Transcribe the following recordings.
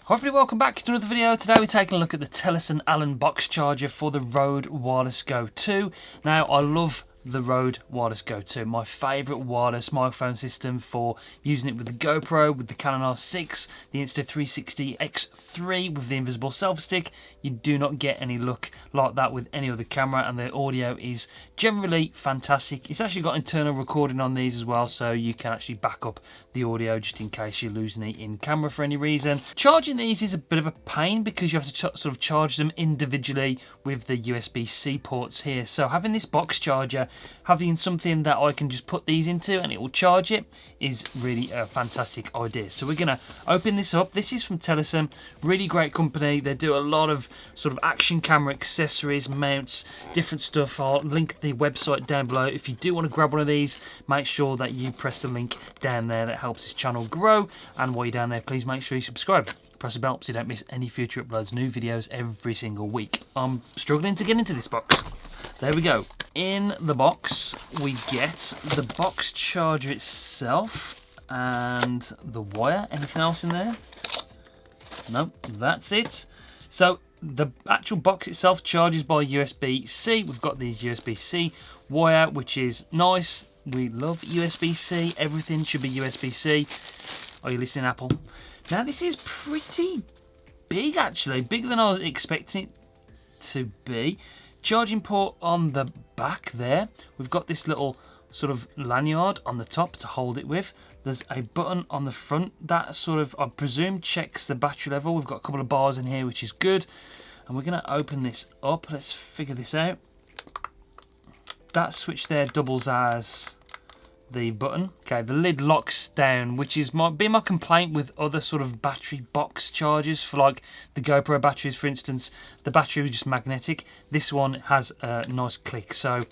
Hi everybody, welcome back to another video. Today we're taking a look at the Telesin Allin box charger for the Rode Wireless Go 2. Now, I love the Rode Wireless Go 2, my favourite wireless microphone system for using it with the GoPro, with the Canon R6, the Insta360 X3 with the invisible selfie stick. You do not get any look like that with any other camera, and the audio is generally fantastic. It's actually got internal recording on these as well, so you can actually back up the audio just in case you're losing it in camera for any reason. Charging these is a bit of a pain because you have to sort of charge them individually with the USB-C ports here. So having this box charger, having something that I can just put these into and it will charge it, is really a fantastic idea. So we're gonna open this up. This is from Telesin, really great company. They do a lot of sort of action camera accessories, mounts, different stuff. I'll link the website down below. If you do want to grab one of these, make sure that you press the link down there. That helps this channel grow. And while you're down there, please make sure you subscribe. Press the bell so you don't miss any future uploads, new videos every single week. I'm struggling to get into this box. There we go. In the box, we get the box charger itself and the wire. Anything else in there? No, that's it. So the actual box itself charges by USB-C. We've got these USB-C wire, which is nice. We love USB-C. Everything should be USB-C. Are you listening, Apple? Now, this is pretty big, actually. Bigger than I was expecting it to be. Charging port on the back there. We've got this little sort of lanyard on the top to hold it with. There's a button on the front that sort of, I presume, checks the battery level. We've got a couple of bars in here, which is good. And we're going to open this up. Let's figure this out. That switch there doubles as the button. Okay, the lid locks down, which is been my complaint with other sort of battery box chargers for like the GoPro batteries, for instance. The battery was just magnetic. This one has a nice click, so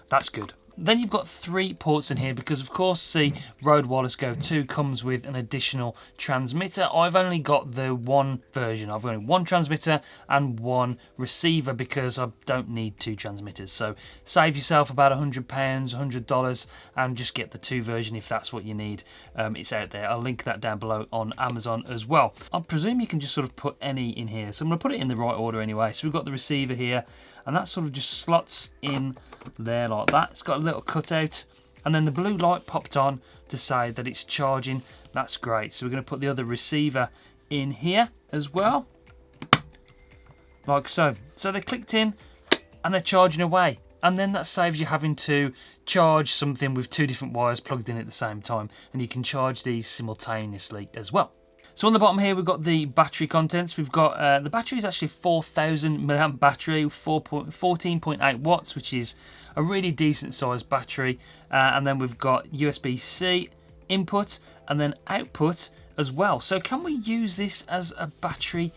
that's good. Then you've got 3 ports in here because, of course, the Rode Wireless Go 2 comes with an additional transmitter. I've only got the one version. I've only one transmitter and one receiver because I don't need 2 transmitters. So save yourself about £100, $100, and just get the 2 version if that's what you need. It's out there. I'll link that down below on Amazon as well. I presume you can just sort of put any in here. So I'm going to put it in the right order anyway. So we've got the receiver here, and that sort of just slots in there like that. It's got a little cutout, and then the blue light popped on to say that it's charging. That's great. So we're going to put the other receiver in here as well, like so. So they're clicked in and they're charging away, and then that saves you having to charge something with 2 different wires plugged in at the same time, and you can charge these simultaneously as well. So on the bottom here, we've got the battery contents. We've got, the battery is actually 4,000 milliamp battery, 14.8 watts, which is a really decent sized battery. And then we've got USB-C input and then output as well. So can we use this as a battery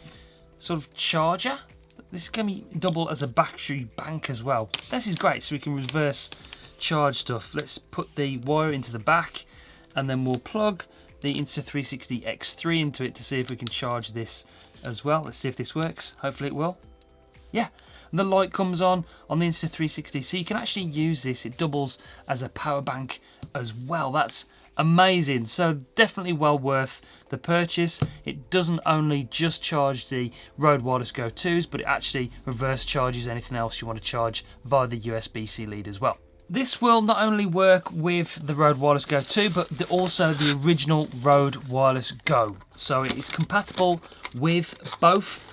sort of charger? This can be double as a battery bank as well. This is great, so we can reverse charge stuff. Let's put the wire into the back, and then we'll plug the Insta360 X3 into it to see if we can charge this as well. Let's see if this works. Hopefully it will. Yeah, and the light comes on the Insta360, so you can actually use this. It doubles as a power bank as well. That's amazing. So definitely well worth the purchase. It doesn't only just charge the Rode Wireless Go 2s, but it actually reverse charges anything else you want to charge via the USB-C lead as well. This will not only work with the Rode Wireless Go 2, but also the original Rode Wireless Go. So it's compatible with both.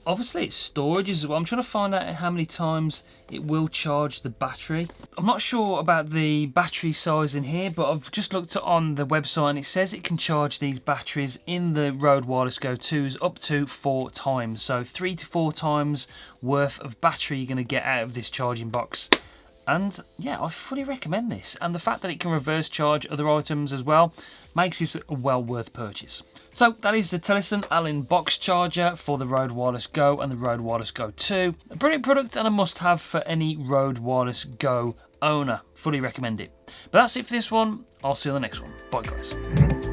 Obviously, it's storage as well. I'm trying to find out how many times it will charge the battery. I'm not sure about the battery size in here, but I've just looked on the website and it says it can charge these batteries in the Rode Wireless Go 2s up to 4 times. So 3 to 4 times worth of battery you're going to get out of this charging box. And yeah, I fully recommend this. And the fact that it can reverse charge other items as well makes this a well worth purchase. So that is the Telesin Allin box charger for the Rode Wireless Go and the Rode Wireless Go 2. A brilliant product and a must have for any Rode Wireless Go owner. Fully recommend it. But that's it for this one. I'll see you on the next one. Bye guys.